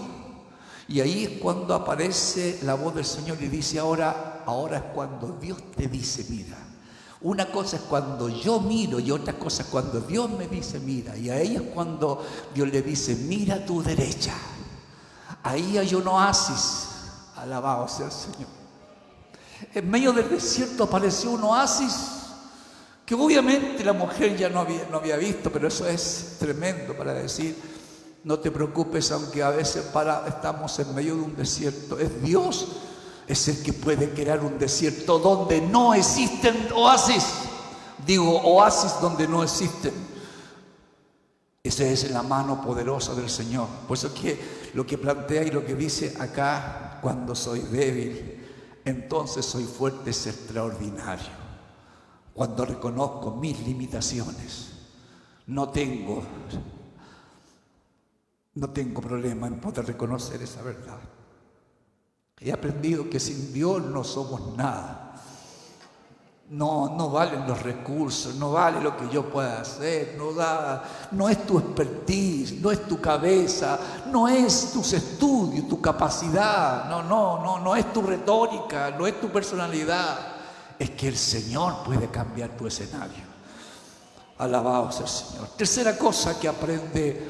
Y ahí es cuando aparece la voz del Señor y dice, ahora es cuando Dios te dice, mira. Una cosa es cuando yo miro y otra cosa es cuando Dios me dice, mira. Y a ella es cuando Dios le dice, mira a tu derecha. Ahí hay un oasis. Alabado sea el Señor. En medio del desierto apareció un oasis que obviamente la mujer ya no había visto, pero eso es tremendo para decir, no te preocupes, aunque a veces estamos en medio de un desierto. Es Dios, es el que puede crear un desierto donde no existen oasis. Digo, oasis donde no existen. Esa es la mano poderosa del Señor. Por eso que lo que plantea y lo que dice acá, cuando soy débil, entonces soy fuerte, es extraordinario. Cuando reconozco mis limitaciones, no tengo problema en poder reconocer esa verdad. He aprendido que sin Dios no somos nada. No valen los recursos, no vale lo que yo pueda hacer, no es tu expertise, no es tu cabeza, no es tus estudios, tu capacidad, no es tu retórica, no es tu personalidad. Es que el Señor puede cambiar tu escenario. Alabado sea el Señor. Tercera cosa que aprende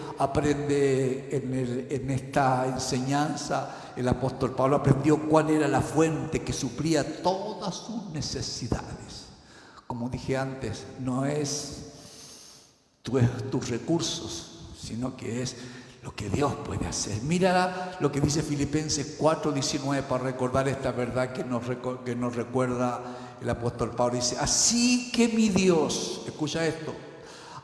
en esta enseñanza, el apóstol Pablo aprendió cuál era la fuente que suplía todas sus necesidades. Como dije antes, no es tus recursos, sino que es lo que Dios puede hacer. Mira lo que dice Filipenses 4:19 para recordar esta verdad que nos recuerda el apóstol Pablo. Dice, así que mi Dios, escucha esto,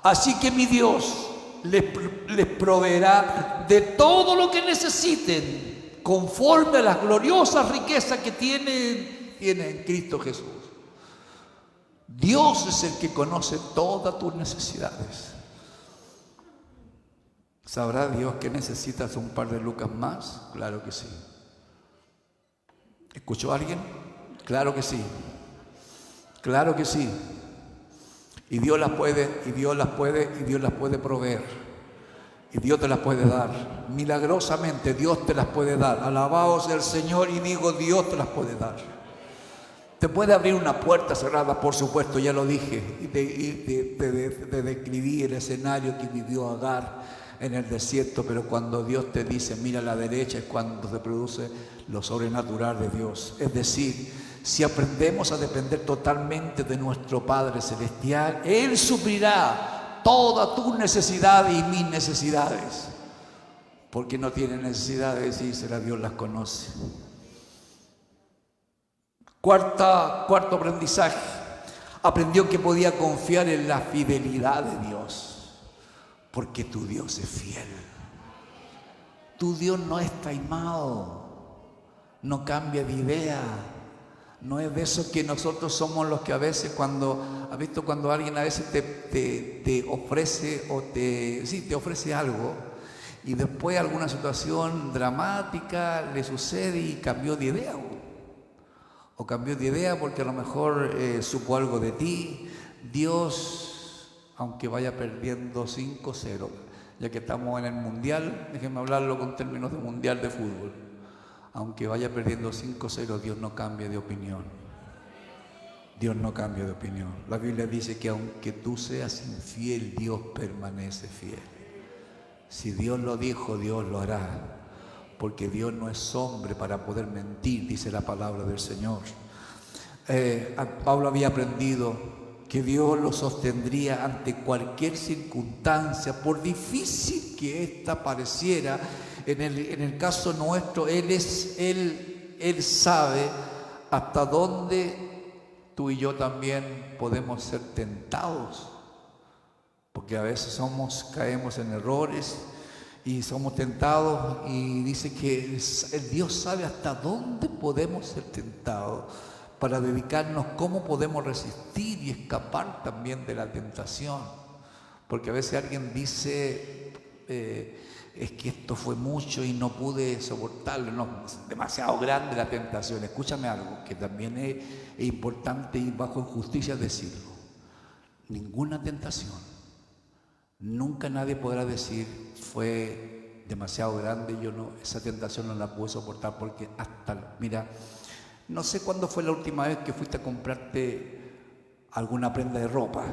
así que mi Dios les proveerá de todo lo que necesiten, conforme a las gloriosas riquezas que tiene en Cristo Jesús. Dios es el que conoce todas tus necesidades. ¿Sabrá Dios que necesitas un par de lucas más? Claro que sí. ¿Escuchó a alguien? Claro que sí. Claro que sí. Y Dios las puede proveer. Y Dios te las puede dar. Milagrosamente Dios te las puede dar. Alabado sea el Señor y digo, Dios te las puede dar. Te puede abrir una puerta cerrada, por supuesto, ya lo dije. Y te describí el escenario que vivió Agar en el desierto, pero cuando Dios te dice, mira a la derecha, es cuando se produce lo sobrenatural de Dios. Es decir, si aprendemos a depender totalmente de nuestro Padre Celestial, Él suplirá todas tus necesidades y mis necesidades. Porque no tiene necesidad de decírsela, Dios las conoce. Cuarto aprendizaje. Aprendió que podía confiar en la fidelidad de Dios. Porque tu Dios es fiel. Tu Dios no es taimado. No cambia de idea. No es de eso que nosotros somos los que a veces ¿has visto cuando alguien a veces te ofrece te ofrece algo y después alguna situación dramática le sucede y cambió de idea? O cambió de idea porque a lo mejor supo algo de ti. Dios, aunque vaya perdiendo 5-0, ya que estamos en el mundial, déjenme hablarlo con términos de mundial de fútbol. Aunque vaya perdiendo 5-0, Dios no cambia de opinión. Dios no cambia de opinión. La Biblia dice que aunque tú seas infiel, Dios permanece fiel. Si Dios lo dijo, Dios lo hará. Porque Dios no es hombre para poder mentir, dice la palabra del Señor. Pablo había aprendido que Dios lo sostendría ante cualquier circunstancia, por difícil que ésta pareciera. En el caso nuestro, Él sabe hasta dónde tú y yo también podemos ser tentados. Porque a veces caemos en errores y somos tentados, y dice que Dios sabe hasta dónde podemos ser tentados para dedicarnos cómo podemos resistir y escapar también de la tentación. Porque a veces alguien dice, es que esto fue mucho y no pude soportarlo, no, es demasiado grande la tentación. Escúchame algo que también es importante y bajo injusticia decirlo. Ninguna tentación Nunca nadie podrá decir, fue demasiado grande, yo no, esa tentación no la pude soportar porque mira, no sé cuándo fue la última vez que fuiste a comprarte alguna prenda de ropa.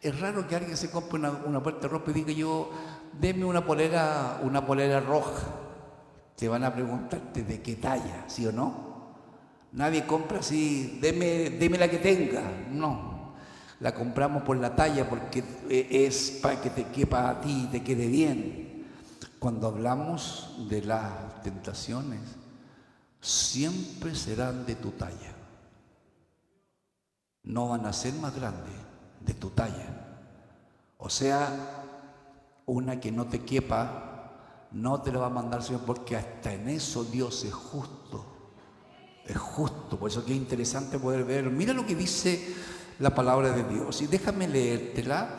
Es raro que alguien se compre una prenda de ropa y diga deme una polera roja. Te van a preguntarte de qué talla, ¿sí o no? Nadie compra así, deme la que tenga. No, la compramos por la talla porque es para que te quepa a ti y te quede bien. Cuando hablamos de las tentaciones, siempre serán de tu talla. No van a ser más grandes, de tu talla. O sea, una que no te quepa, no te la va a mandar el Señor, porque hasta en eso Dios es justo. Es justo, por eso que es interesante poder ver. Mira lo que dice la palabra de Dios. Y déjame leértela.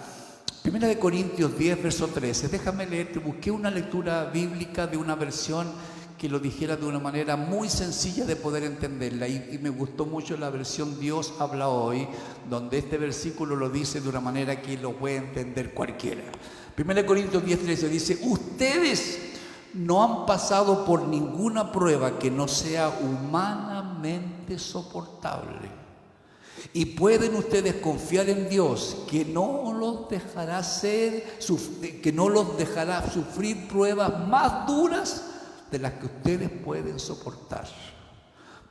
1 Corintios 10, verso 13. Déjame leerte. Busqué una lectura bíblica de una versión que lo dijera de una manera muy sencilla de poder entenderla. Y me gustó mucho la versión Dios habla hoy, donde este versículo lo dice de una manera que lo puede entender cualquiera. 1 Corintios 10, 13 dice: ustedes no han pasado por ninguna prueba que no sea humanamente soportable. Y pueden ustedes confiar en Dios, que no los dejará sufrir pruebas más duras de las que ustedes pueden soportar.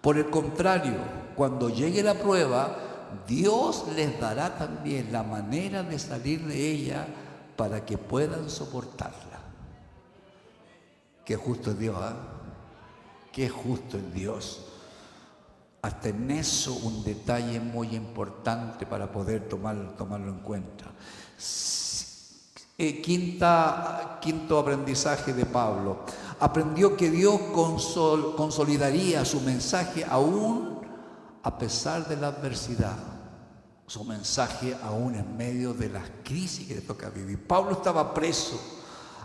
Por el contrario, cuando llegue la prueba, Dios les dará también la manera de salir de ella para que puedan soportarla. Qué justo es Dios, ¿eh? Qué justo es Dios. Hasta en eso un detalle muy importante para poder tomarlo en cuenta. Quinto aprendizaje de Pablo. Aprendió que Dios consolidaría su mensaje aún a pesar de la adversidad. Su mensaje aún en medio de las crisis que le toca vivir. Pablo estaba preso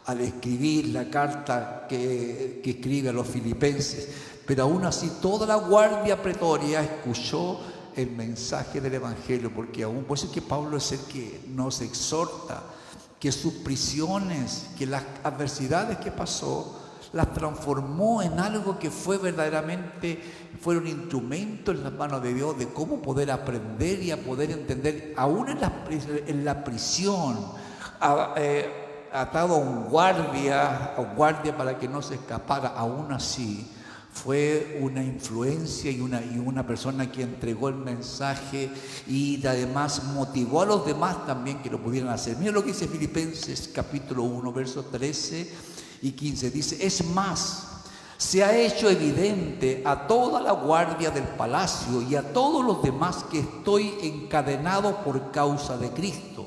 al escribir la carta que escribe a los filipenses, pero aún así toda la guardia pretoria escuchó el mensaje del Evangelio, porque aún por eso es que Pablo es el que nos exhorta que sus prisiones, que las adversidades que pasó, las transformó en algo que fueron instrumentos en las manos de Dios de cómo poder aprender y a poder entender, aún en la prisión, atado a un guardia para que no se escapara. Aún así fue una influencia y una persona que entregó el mensaje y además motivó a los demás también que lo pudieran hacer. Mira lo que dice Filipenses capítulo 1, versos 13 y 15. Dice: es más, se ha hecho evidente a toda la guardia del palacio y a todos los demás que estoy encadenado por causa de Cristo.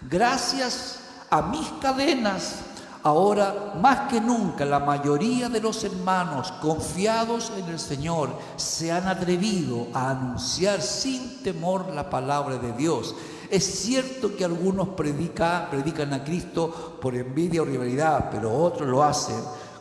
Gracias a mis cadenas, ahora más que nunca la mayoría de los hermanos confiados en el Señor se han atrevido a anunciar sin temor la palabra de Dios. Es cierto que algunos predican a Cristo por envidia o rivalidad, pero otros lo hacen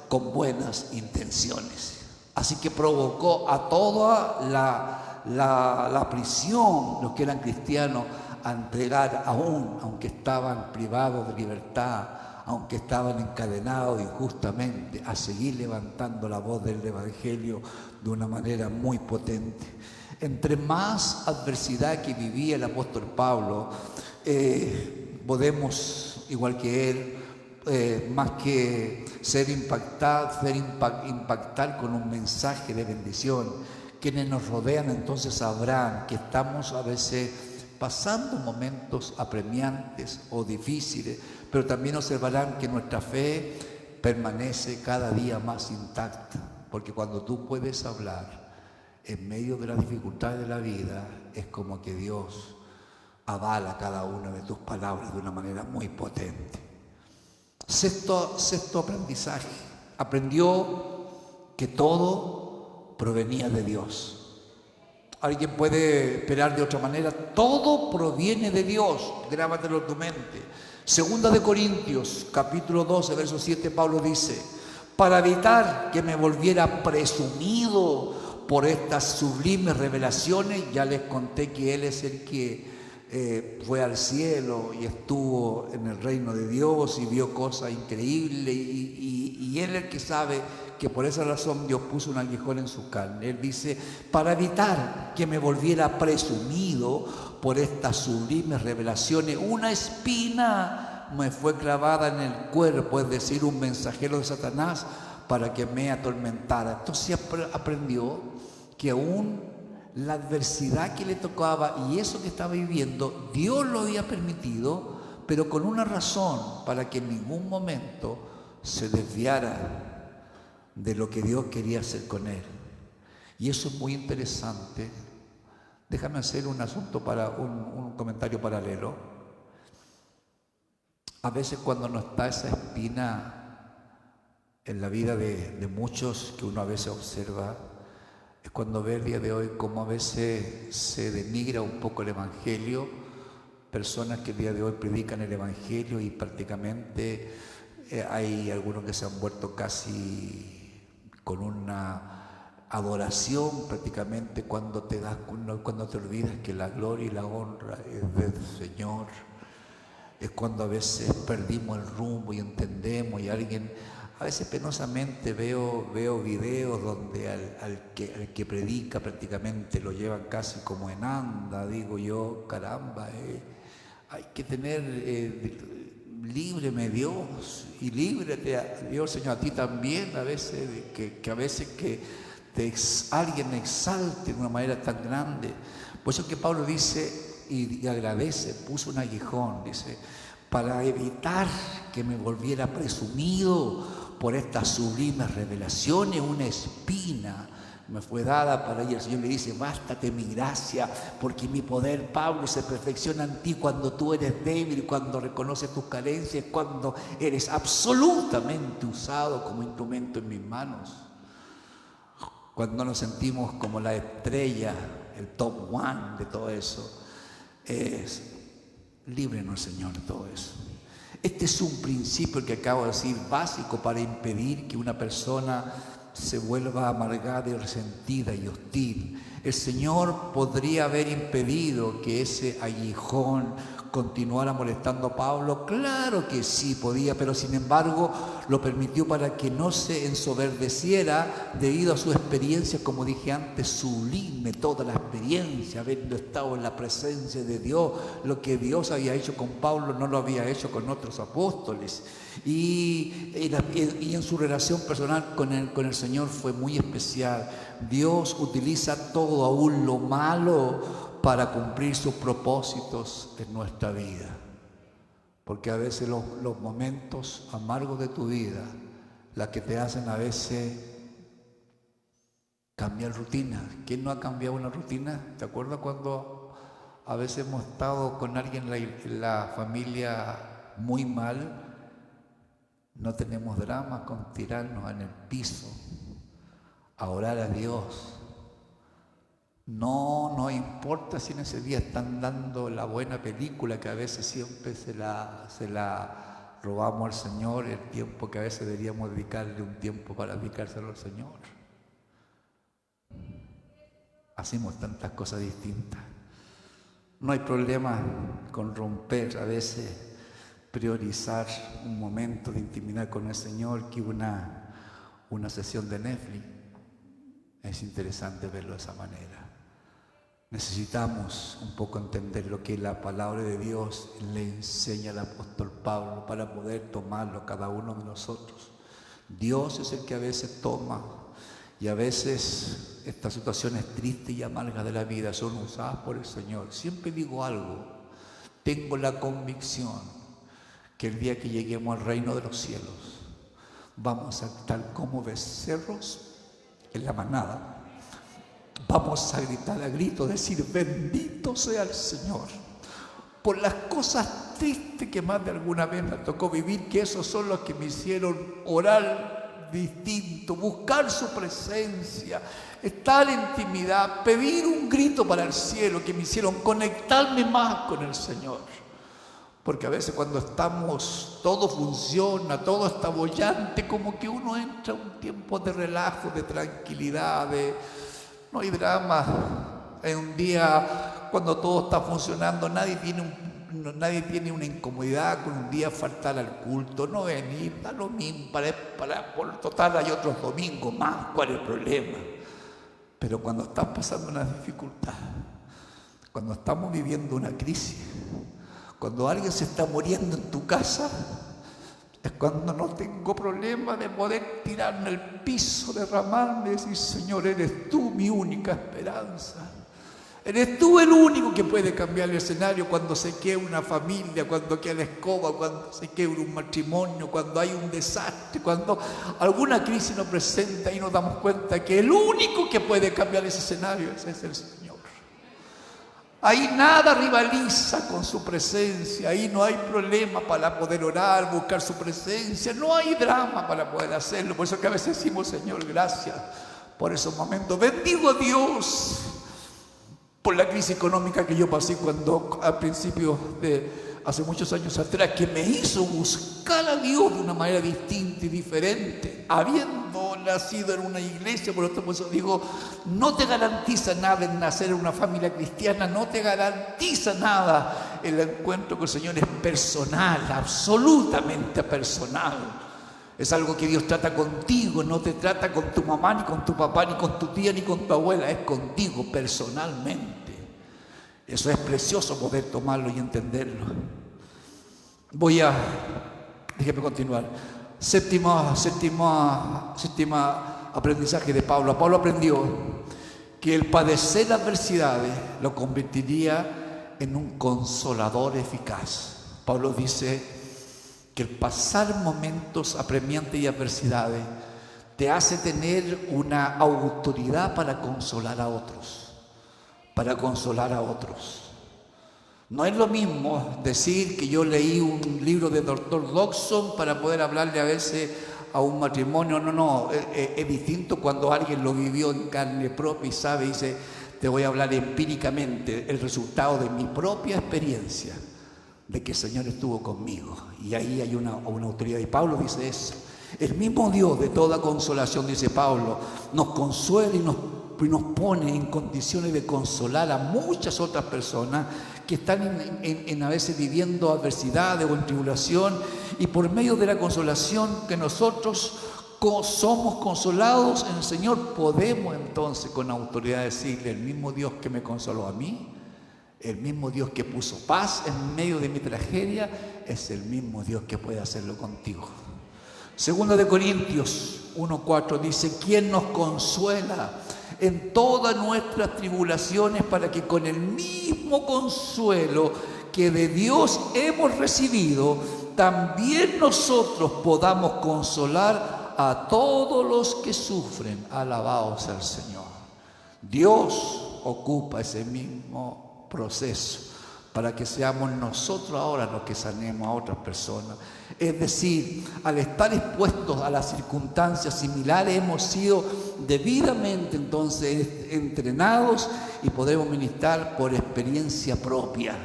con buenas intenciones. Así que provocó a toda la prisión, los que eran cristianos, a entregar aunque estaban privados de libertad, aunque estaban encadenados injustamente, a seguir levantando la voz del Evangelio de una manera muy potente. Entre más adversidad que vivía el apóstol Pablo, podemos, igual que él, más que impactar con un mensaje de bendición. Quienes nos rodean entonces sabrán que estamos a veces pasando momentos apremiantes o difíciles, pero también observarán que nuestra fe permanece cada día más intacta, porque cuando tú puedes hablar en medio de las dificultades de la vida, es como que Dios avala cada una de tus palabras de una manera muy potente. Sexto aprendizaje. Aprendió que todo provenía de Dios. Alguien puede esperar de otra manera. Todo proviene de Dios. Grábatelo en tu mente. Segunda de Corintios, capítulo 12, verso 7, Pablo dice: para evitar que me volviera presumido por estas sublimes revelaciones, ya les conté que Él es el que fue al cielo y estuvo en el reino de Dios y vio cosas increíbles y él es el que sabe que por esa razón Dios puso un aguijón en su carne. Él dice, para evitar que me volviera presumido por estas sublimes revelaciones, una espina me fue clavada en el cuerpo, es decir, un mensajero de Satanás para que me atormentara. Entonces aprendió que aún la adversidad que le tocaba y eso que estaba viviendo, Dios lo había permitido, pero con una razón, para que en ningún momento se desviara de lo que Dios quería hacer con él. Y eso es muy interesante. Déjame hacer un comentario paralelo. A veces cuando no está esa espina en la vida de muchos que uno a veces observa, es cuando ve el día de hoy cómo a veces se denigra un poco el Evangelio, personas que el día de hoy predican el Evangelio y prácticamente hay algunos que se han vuelto casi con una adoración prácticamente cuando te olvidas que la gloria y la honra es del Señor. Es cuando a veces perdimos el rumbo y entendemos y alguien, a veces penosamente veo videos donde al que predica prácticamente lo llevan casi como en anda. Digo yo, caramba, hay que tener, líbreme Dios y líbrete a Dios, Señor, a ti también, a veces que alguien exalte de una manera tan grande. Por eso que Pablo dice y agradece, puso un aguijón, dice, para evitar que me volviera presumido por estas sublimes revelaciones, una espina me fue dada para ella. El Señor le dice, bástate mi gracia, porque mi poder, Pablo, se perfecciona en ti cuando tú eres débil, cuando reconoces tus carencias, cuando eres absolutamente usado como instrumento en mis manos. Cuando nos sentimos como la estrella, el top one de todo eso, líbrenos, Señor, de todo eso. Este es un principio que acabo de decir, básico para impedir que una persona se vuelva amargada y resentida y hostil. El Señor podría haber impedido que ese aguijón continuara molestando a Pablo. Claro que sí podía, pero sin embargo lo permitió para que no se ensoberdeciera debido a su experiencia, como dije antes, sublime, toda la experiencia, habiendo estado en la presencia de Dios. Lo que Dios había hecho con Pablo no lo había hecho con otros apóstoles. Y en su relación personal con el Señor fue muy especial. Dios utiliza todo, aún lo malo, para cumplir sus propósitos en nuestra vida. Porque a veces los momentos amargos de tu vida, las que te hacen a veces cambiar rutina. ¿Quién no ha cambiado una rutina? ¿Te acuerdas cuando a veces hemos estado con alguien en la familia muy mal? No tenemos drama con tirarnos en el piso a orar a Dios. No importa si en ese día están dando la buena película, que a veces siempre se la robamos al Señor, el tiempo que a veces deberíamos dedicarle un tiempo para dedicárselo al Señor. Hacemos tantas cosas distintas. No hay problema con romper, a veces priorizar un momento de intimidad con el Señor que una sesión de Netflix. Es interesante verlo de esa manera. Necesitamos un poco entender lo que la palabra de Dios le enseña al apóstol Pablo para poder tomarlo cada uno de nosotros. Dios es el que a veces toma y a veces estas situaciones tristes y amargas de la vida son usadas por el Señor. Siempre digo algo, tengo la convicción que el día que lleguemos al reino de los cielos vamos a estar como becerros en la manada. Vamos a gritar a grito, decir bendito sea el Señor por las cosas tristes que más de alguna vez me tocó vivir, que esos son los que me hicieron orar distinto, buscar su presencia, estar en intimidad, pedir un grito para el cielo, que me hicieron conectarme más con el Señor. Porque a veces cuando estamos, todo funciona, todo está bollante, como que uno entra a un tiempo de relajo, de tranquilidad, no hay drama. En un día cuando todo está funcionando, nadie tiene una incomodidad con un día faltar al culto, no venir, da lo mismo, por total hay otros domingos más, ¿cuál es el problema? Pero cuando estás pasando una dificultad, cuando estamos viviendo una crisis, cuando alguien se está muriendo en tu casa, es cuando no tengo problema de poder tirarme al piso, derramarme y decir: Señor, eres tú mi única esperanza. Eres tú el único que puede cambiar el escenario cuando se quiebra una familia, cuando queda la escoba, cuando se quiebra un matrimonio, cuando hay un desastre, cuando alguna crisis nos presenta y nos damos cuenta que el único que puede cambiar ese escenario es el Señor. Ahí nada rivaliza con su presencia, ahí no hay problema para poder orar, buscar su presencia, no hay drama para poder hacerlo. Por eso que a veces decimos: Señor, gracias por esos momentos. Bendigo a Dios por la crisis económica que yo pasé cuando al principio de hace muchos años atrás, que me hizo buscar a Dios de una manera distinta y diferente, habiendo nacido en una iglesia. Por eso digo, no te garantiza nada el nacer en una familia cristiana, no te garantiza nada. El encuentro con el Señor es personal, absolutamente personal. Es algo que Dios trata contigo, no te trata con tu mamá, ni con tu papá, ni con tu tía, ni con tu abuela, es contigo personalmente. Eso es precioso poder tomarlo y entenderlo. Déjeme continuar. Séptima aprendizaje de Pablo. Pablo aprendió que el padecer adversidades lo convertiría en un consolador eficaz. Pablo dice que el pasar momentos apremiantes y adversidades te hace tener una autoridad para consolar a otros. No es lo mismo decir que yo leí un libro de Dr. Dodson para poder hablarle a veces a un matrimonio. No, es distinto cuando alguien lo vivió en carne propia y sabe, y dice: te voy a hablar empíricamente, el resultado de mi propia experiencia, de que el Señor estuvo conmigo. Y ahí hay una autoridad. Y Pablo dice eso. El mismo Dios de toda consolación, dice Pablo, nos consuela y nos pone en condiciones de consolar a muchas otras personas que están a veces viviendo adversidades o en tribulación, y por medio de la consolación que nosotros somos consolados en el Señor, podemos entonces con autoridad decirle: el mismo Dios que me consoló a mí, el mismo Dios que puso paz en medio de mi tragedia, es el mismo Dios que puede hacerlo contigo. Segunda de Corintios 1:4 dice: ¿quién nos consuela en todas nuestras tribulaciones, para que con el mismo consuelo que de Dios hemos recibido, también nosotros podamos consolar a todos los que sufren? Alabado sea el Señor. Dios ocupa ese mismo proceso para que seamos nosotros ahora los que sanemos a otras personas. Es decir, al estar expuestos a las circunstancias similares, hemos sido debidamente entonces entrenados y podemos ministrar por experiencia propia.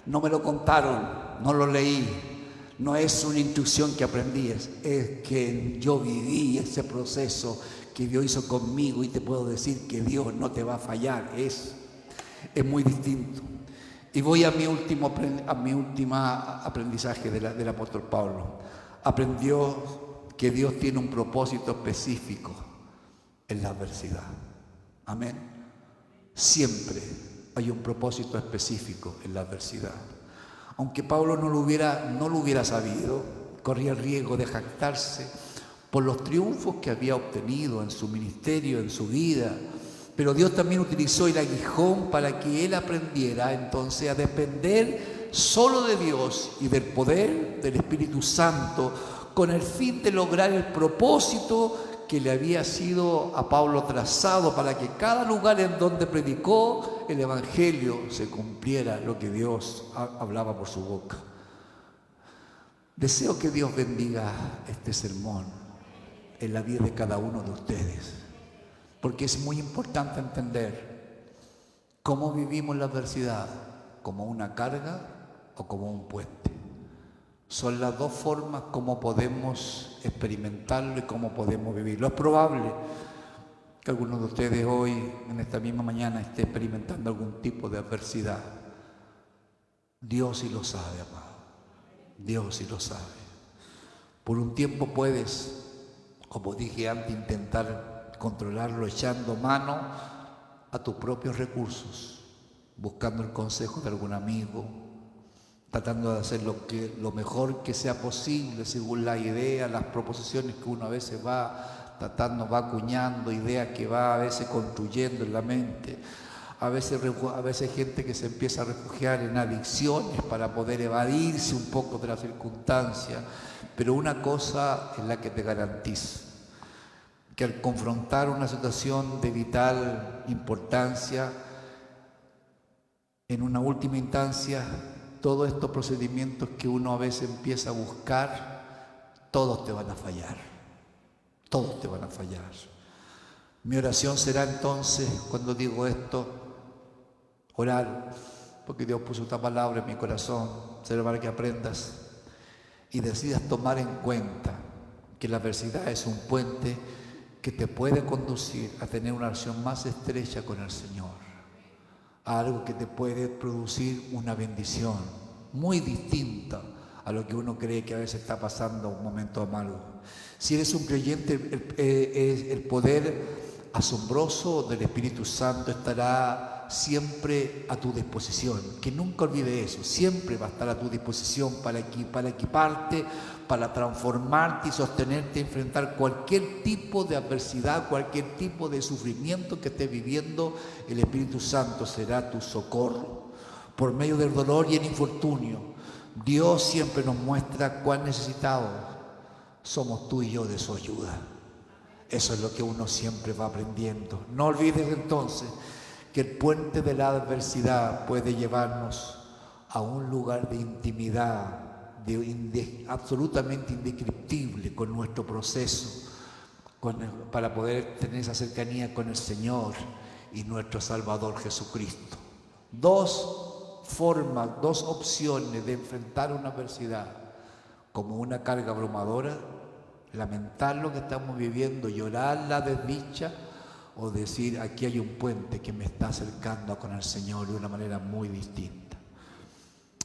No me lo contaron, no lo leí, no es una instrucción que aprendí, es que yo viví ese proceso que Dios hizo conmigo, y te puedo decir que Dios no te va a fallar, es muy distinto. Y voy a mi último aprendizaje del apóstol Pablo. Aprendió que Dios tiene un propósito específico en la adversidad. Amén. Siempre hay un propósito específico en la adversidad. Aunque Pablo no lo hubiera sabido, corría el riesgo de jactarse por los triunfos que había obtenido en su ministerio, en su vida. Pero Dios también utilizó el aguijón para que él aprendiera entonces a depender solo de Dios y del poder del Espíritu Santo, con el fin de lograr el propósito que le había sido a Pablo trazado, para que cada lugar en donde predicó el Evangelio se cumpliera lo que Dios hablaba por su boca. Deseo que Dios bendiga este sermón en la vida de cada uno de ustedes, porque es muy importante entender cómo vivimos la adversidad, como una carga o como un puente. Son las dos formas como podemos experimentarlo y cómo podemos vivirlo. Es probable que algunos de ustedes hoy, en esta misma mañana, esté experimentando algún tipo de adversidad. Dios sí lo sabe, amado. Dios sí lo sabe. Por un tiempo puedes, como dije antes, intentar controlarlo echando mano a tus propios recursos, buscando el consejo de algún amigo, tratando de hacer lo mejor que sea posible según la idea, las proposiciones que uno a veces va tratando, va acuñando, ideas que va a veces construyendo en la mente. A veces gente que se empieza a refugiar en adicciones para poder evadirse un poco de las circunstancias. Pero una cosa es la que te garantizo, que al confrontar una situación de vital importancia, en una última instancia, todos estos procedimientos que uno a veces empieza a buscar, todos te van a fallar. Todos te van a fallar. Mi oración será entonces, cuando digo esto, orar, porque Dios puso esta palabra en mi corazón, será para que aprendas y decidas tomar en cuenta que la adversidad es un puente que te puede conducir a tener una relación más estrecha con el Señor, a algo que te puede producir una bendición muy distinta a lo que uno cree que a veces está pasando un momento amargo. Si eres un creyente, el poder asombroso del Espíritu Santo estará siempre a tu disposición. Que nunca olvide eso, siempre va a estar a tu disposición para equiparte, para transformarte y sostenerte, enfrentar cualquier tipo de adversidad, cualquier tipo de sufrimiento que estés viviendo. El Espíritu Santo será tu socorro. Por medio del dolor y el infortunio, Dios siempre nos muestra cuán necesitados somos tú y yo de su ayuda. Eso es lo que uno siempre va aprendiendo. No olvides entonces que el puente de la adversidad puede llevarnos a un lugar de intimidad, absolutamente indescriptible con nuestro proceso, para poder tener esa cercanía con el Señor y nuestro Salvador Jesucristo. Dos formas, dos opciones de enfrentar una adversidad: como una carga abrumadora, lamentar lo que estamos viviendo, llorar la desdicha, o decir, aquí hay un puente que me está acercando con el Señor de una manera muy distinta.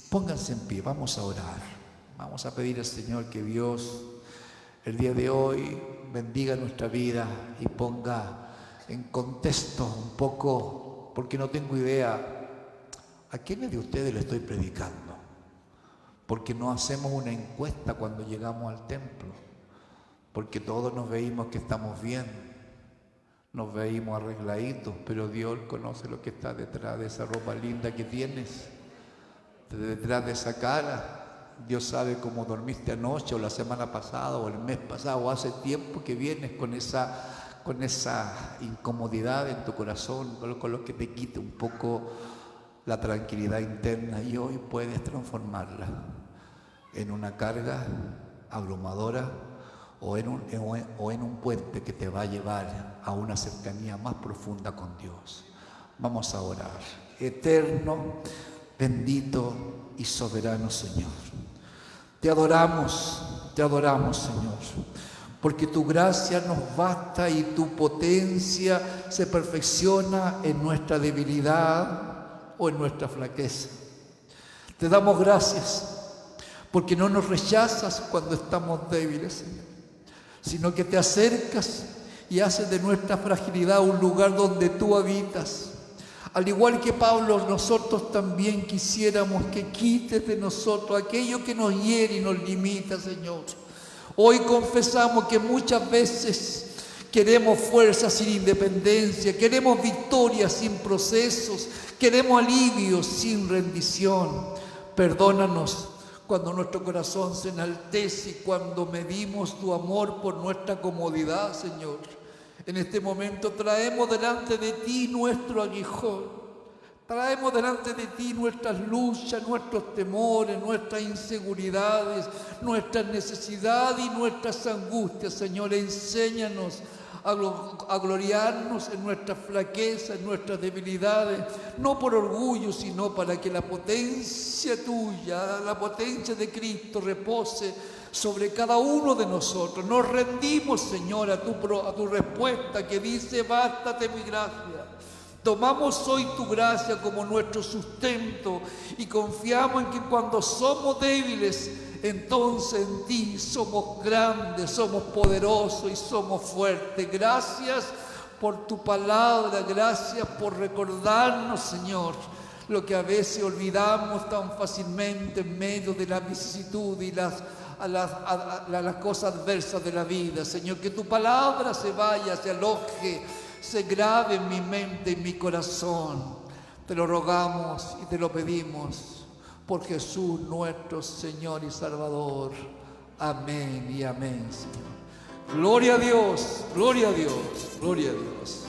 Pónganse en pie, vamos a orar. Vamos a pedir al Señor que Dios el día de hoy bendiga nuestra vida y ponga en contexto un poco, porque no tengo idea a quiénes de ustedes le estoy predicando, porque no hacemos una encuesta cuando llegamos al templo, porque todos nos veíamos que estamos bien, nos veíamos arregladitos, pero Dios conoce lo que está detrás de esa ropa linda que tienes, detrás de esa cara. Dios sabe cómo dormiste anoche, o la semana pasada, o el mes pasado, o hace tiempo que vienes con esa incomodidad en tu corazón, con lo que te quita un poco la tranquilidad interna, y hoy puedes transformarla en una carga abrumadora o en un puente que te va a llevar a una cercanía más profunda con Dios. Vamos a orar. Eterno, bendito y soberano Señor, te adoramos, Señor, porque tu gracia nos basta y tu potencia se perfecciona en nuestra debilidad o en nuestra flaqueza. Te damos gracias porque no nos rechazas cuando estamos débiles, Señor, sino que te acercas y haces de nuestra fragilidad un lugar donde tú habitas. Al igual que Pablo, nosotros también quisiéramos que quites de nosotros aquello que nos hiere y nos limita, Señor. Hoy confesamos que muchas veces queremos fuerza sin independencia, queremos victoria sin procesos, queremos alivio sin rendición. Perdónanos cuando nuestro corazón se enaltece y cuando medimos tu amor por nuestra comodidad, Señor. En este momento traemos delante de ti nuestro aguijón, traemos delante de ti nuestras luchas, nuestros temores, nuestras inseguridades, nuestras necesidades y nuestras angustias, Señor. Enséñanos a gloriarnos en nuestras flaquezas, en nuestras debilidades, no por orgullo, sino para que la potencia tuya, la potencia de Cristo repose sobre cada uno de nosotros. Nos rendimos, Señor, a tu respuesta que dice: bástate mi gracia. Tomamos hoy tu gracia como nuestro sustento y confiamos en que cuando somos débiles, entonces en ti somos grandes, somos poderosos y somos fuertes. Gracias por tu palabra, gracias por recordarnos, Señor, lo que a veces olvidamos tan fácilmente en medio de la vicisitud y las cosas adversas de la vida. Señor, que tu palabra se vaya, se aloje, se grabe en mi mente, en mi corazón. Te lo rogamos y te lo pedimos por Jesús nuestro Señor y Salvador. Amén y amén, Señor. Gloria a Dios, gloria a Dios, gloria a Dios.